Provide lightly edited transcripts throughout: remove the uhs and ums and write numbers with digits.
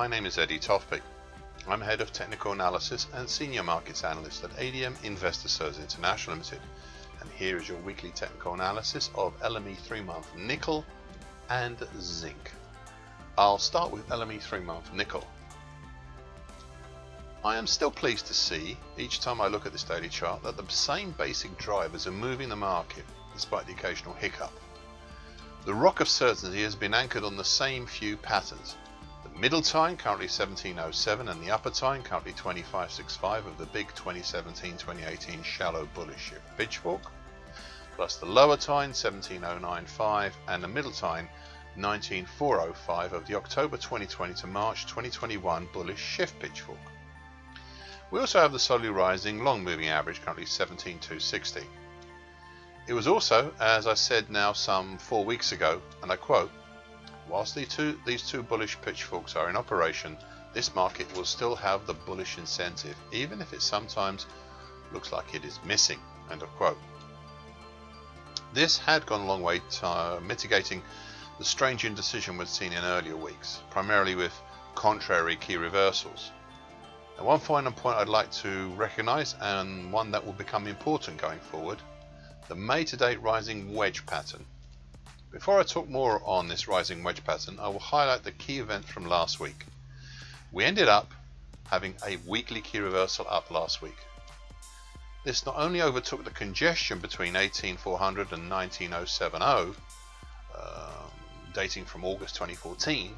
my name is Eddie Tofpik. I'm Head of Technical Analysis and Senior Markets Analyst at ADM Investor Services International Limited, and here is your weekly technical analysis of LME 3-month nickel and zinc. I'll start with LME 3-month nickel. I am still pleased to see, each time I look at this daily chart, that the same basic drivers are moving the market despite the occasional hiccup. The rock of certainty has been anchored on the same few patterns. The middle time currently 1707 and the upper time currently 2565 of the big 2017-2018 shallow bullish pitchfork, plus the lower time 17095 and the middle time 19405 of the October 2020 to March 2021 bullish shift pitchfork. We also have the slowly rising long moving average currently 17260. It was also, as I said now some 4 weeks ago, and I quote, "Whilst these two bullish pitchforks are in operation, this market will still have the bullish incentive, even if it sometimes looks like it is missing." End of quote. This had gone a long way to mitigating the strange indecision we'd seen in earlier weeks, primarily with contrary key reversals. Now, one final point I'd like to recognise, and one that will become important going forward, the May to date rising wedge pattern. Before I talk more on this rising wedge pattern, I will highlight the key event from last week. We ended up having a weekly key reversal up last week. This not only overtook the congestion between 18400 and 19070, dating from August 2014,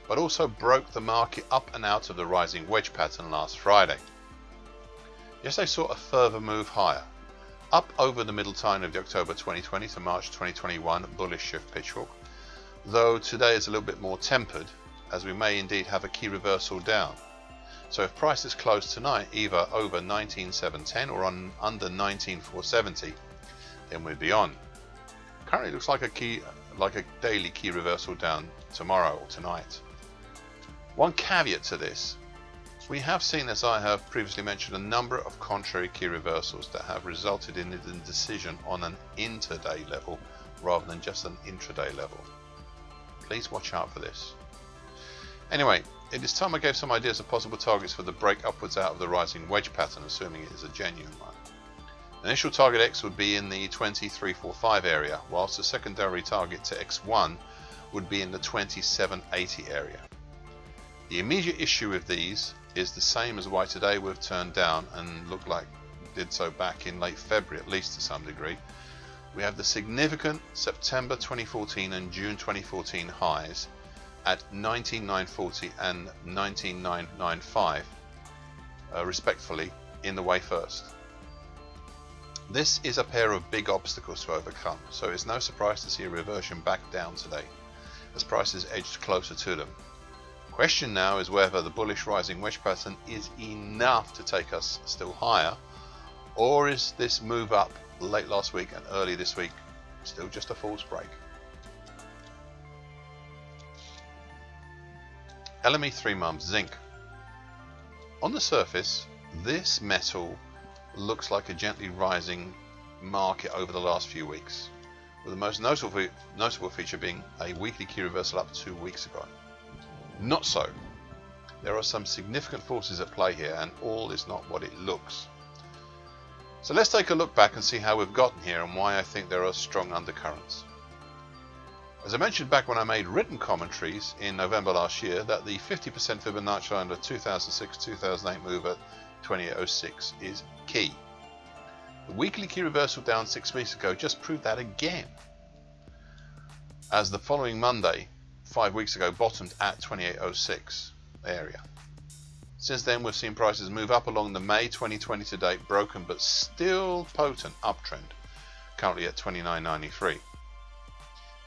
but also broke the market up and out of the rising wedge pattern last Friday. Yesterday saw a further move higher, up over the middle time of the October 2020 to March 2021 bullish shift pitchfork, though today is a little bit more tempered, as we may indeed have a key reversal down. So if prices close tonight either over 19710 or under 19470, then we'd be on. Currently looks like a daily key reversal down tomorrow or tonight. One caveat to this: we have seen, as I have previously mentioned, a number of contrary key reversals that have resulted in a decision on an intraday level rather than just an intraday level. Please watch out for this. Anyway, it is time I gave some ideas of possible targets for the break upwards out of the rising wedge pattern, assuming it is a genuine one. The initial target X would be in the 2345 area, whilst the secondary target to X1 would be in the 2780 area. The immediate issue with these is the same as why today we've turned down and looked like did so back in late February, at least to some degree. We have the significant September 2014 and June 2014 highs at 19940 and 19995 respectively in the way first. This is a pair of big obstacles to overcome, so it's no surprise to see a reversion back down today as prices edged closer to them. Question now is whether the bullish rising wedge pattern is enough to take us still higher, or is this move up late last week and early this week still just a false break. LME 3-month zinc. On the surface, this metal looks like a gently rising market over the last few weeks, with the most notable feature being a weekly key reversal up 2 weeks ago. Not so. There are some significant forces at play here, and all is not what it looks. So let's take a look back and see how we've gotten here and why I think there are strong undercurrents. As I mentioned back when I made written commentaries in November last year, that the 50% Fibonacci line of 2006-2008 move at 2806 is key. The weekly key reversal down 6 weeks ago just proved that again, as the following Monday 5 weeks ago bottomed at 2806 area. Since then we've seen prices move up along the May 2020 to date broken but still potent uptrend, currently at 2993.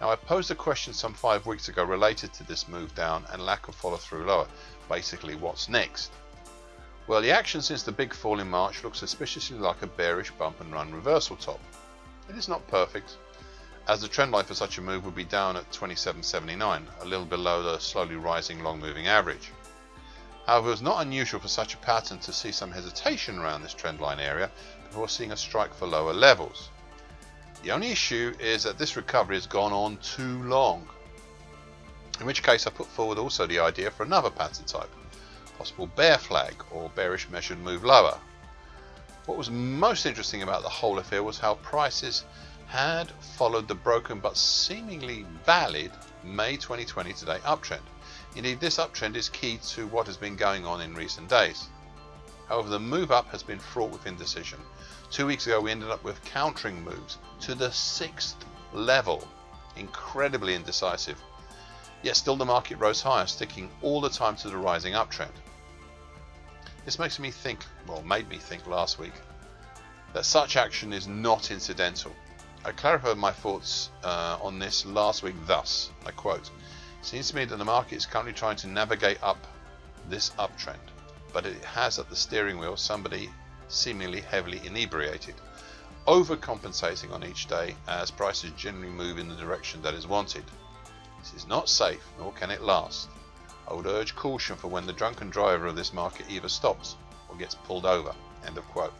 Now, I posed a question some 5 weeks ago related to this move down and lack of follow through lower. Basically, what's next? Well, the action since the big fall in March looks suspiciously like a bearish bump and run reversal top. It is not perfect, as the trend line for such a move would be down at 2779, a little below the slowly rising long moving average. However, it was not unusual for such a pattern to see some hesitation around this trend line area before seeing a strike for lower levels. The only issue is that this recovery has gone on too long. in which case I put forward also the idea for another pattern type, possible bear flag or bearish measured move lower. What was most interesting about the whole affair was how prices had followed the broken but seemingly valid May 2020 today uptrend. Indeed, this uptrend is key to what has been going on in recent days. However, the move up has been fraught with indecision. 2 weeks ago we ended up with countering moves to the 6th level, incredibly indecisive. Yet still the market rose higher, sticking all the time to the rising uptrend. This makes me think, well, made me think last week, that such action is not incidental. I clarified my thoughts on this last week thus, I quote, "It seems to me that the market is currently trying to navigate up this uptrend, but it has at the steering wheel somebody seemingly heavily inebriated, overcompensating on each day as prices generally move in the direction that is wanted. This is not safe, nor can it last. I would urge caution for when the drunken driver of this market either stops or gets pulled over." End of quote.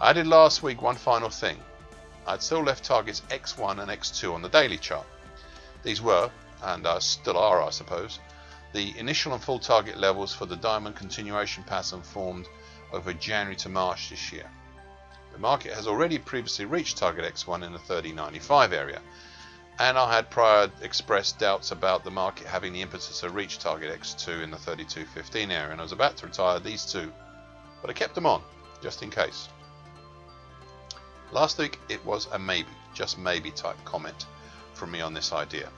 I added last week one final thing. I'd still left targets X1 and X2 on the daily chart. These were, and still are I suppose, the initial and full target levels for the diamond continuation pattern formed over January to March this year. The market has already previously reached target X1 in the 30.95 area, and I had prior expressed doubts about the market having the impetus to reach target X2 in the 32.15 area, and I was about to retire these two, but I kept them on, just in case. Last week it was a maybe, just maybe type comment from me on this idea,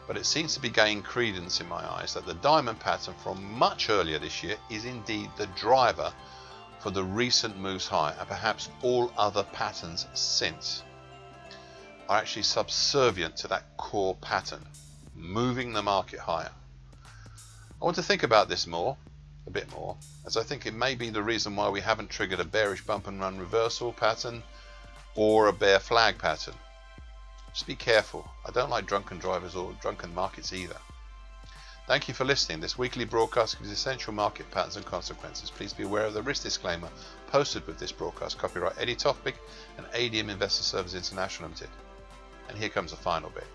but it seems to be gaining credence in my eyes that the diamond pattern from much earlier this year is indeed the driver for the recent moves higher, and perhaps all other patterns since are actually subservient to that core pattern, moving the market higher. I want to think about this a bit more, as I think it may be the reason why we haven't triggered a bearish bump and run reversal pattern or a bear flag pattern. Just be careful. I don't like drunken drivers or drunken markets either. Thank you for listening. This weekly broadcast gives essential market patterns and consequences. Please be aware of the risk disclaimer posted with this broadcast. Copyright Eddie Tofpik and ADM Investor Services International Limited. And here comes the final bit.